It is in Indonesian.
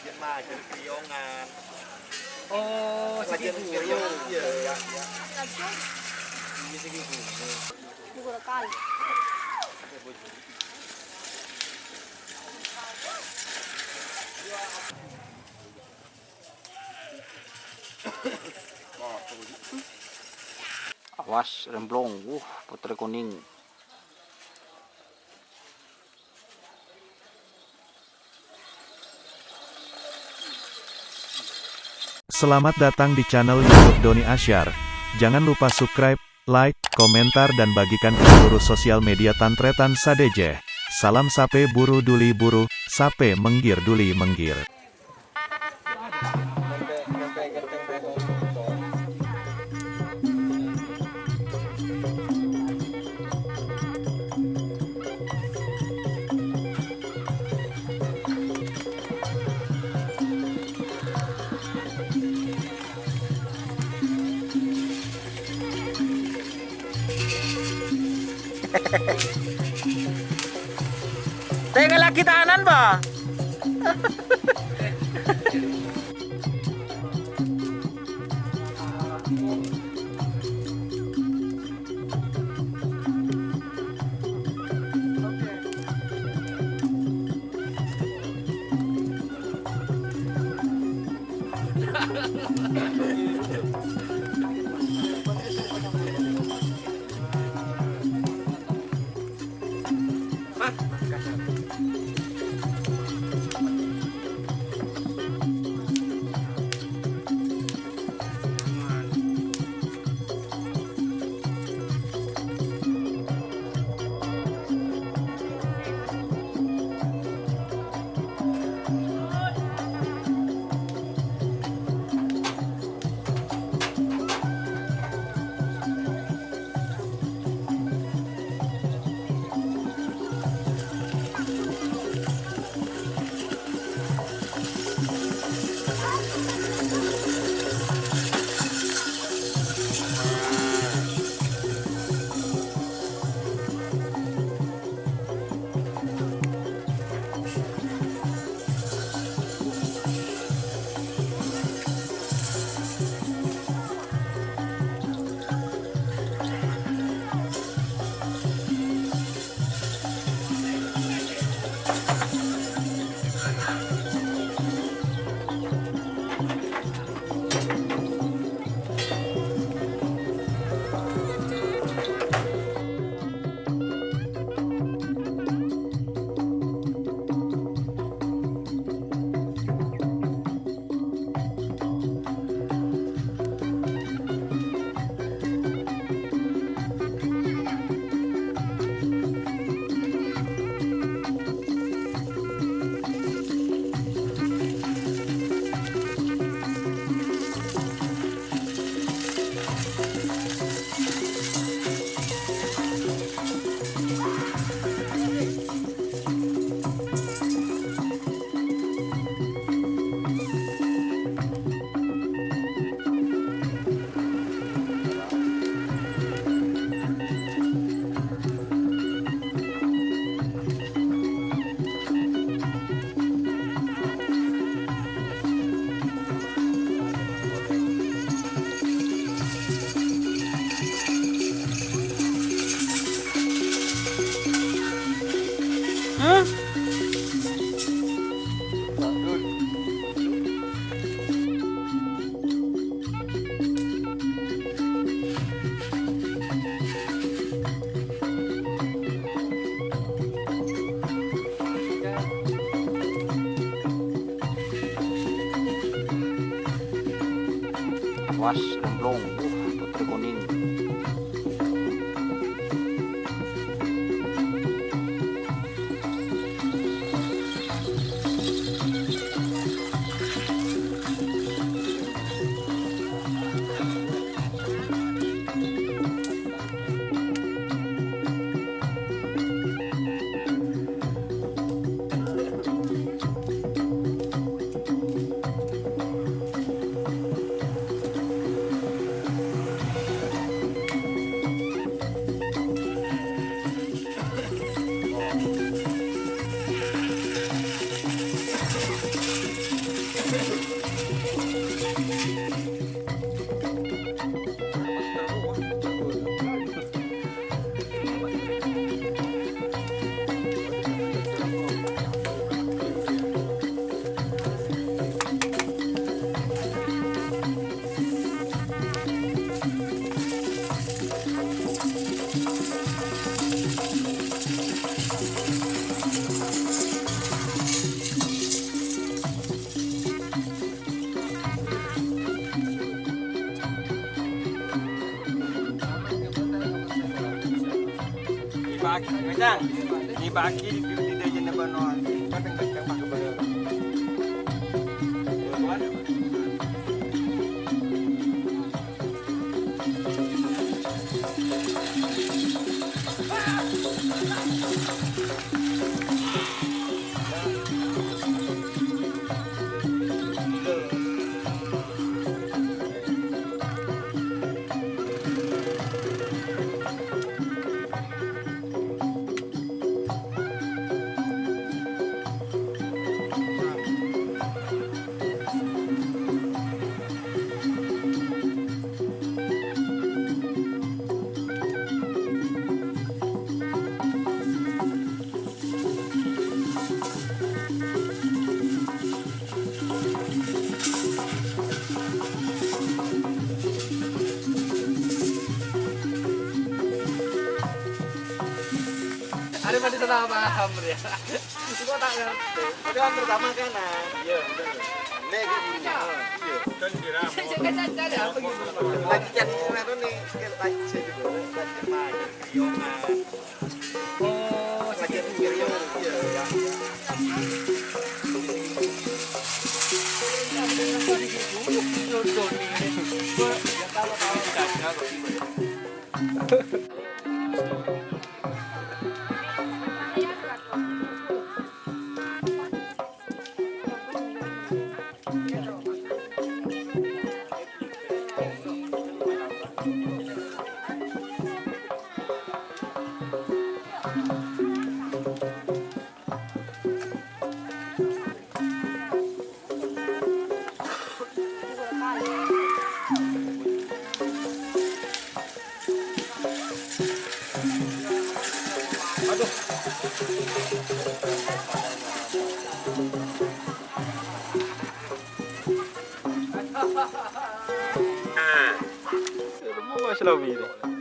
jadi piongan. Oh, Lagi segitu. piongan ya. Ini segitu. Bukan kali. Awas remblong, putri kuning. Selamat datang di channel YouTube Doni Asyar. Jangan lupa subscribe, like, komentar dan bagikan ke seluruh sosial media Tantretan Sadejeh. Salam sape buru duli buru, sape menggir duli menggir. Tengah lagi tahanan, Pak. Awas remblong, putri kuning. Dibagi, Kang. Dibagi di dejen na banon. Kadang-kadang pagkabalo. Ada pada salah paham ya. Gua tak ngerti. Yang pertama kanan. Iya, betul. Lagi ini. Iya. Dan diram. Ada apa gitu? Lagi cat itu nih, kita aja gitu. Lagi main piongan. Oh, lagi pion. Iya. Semua selalu ini.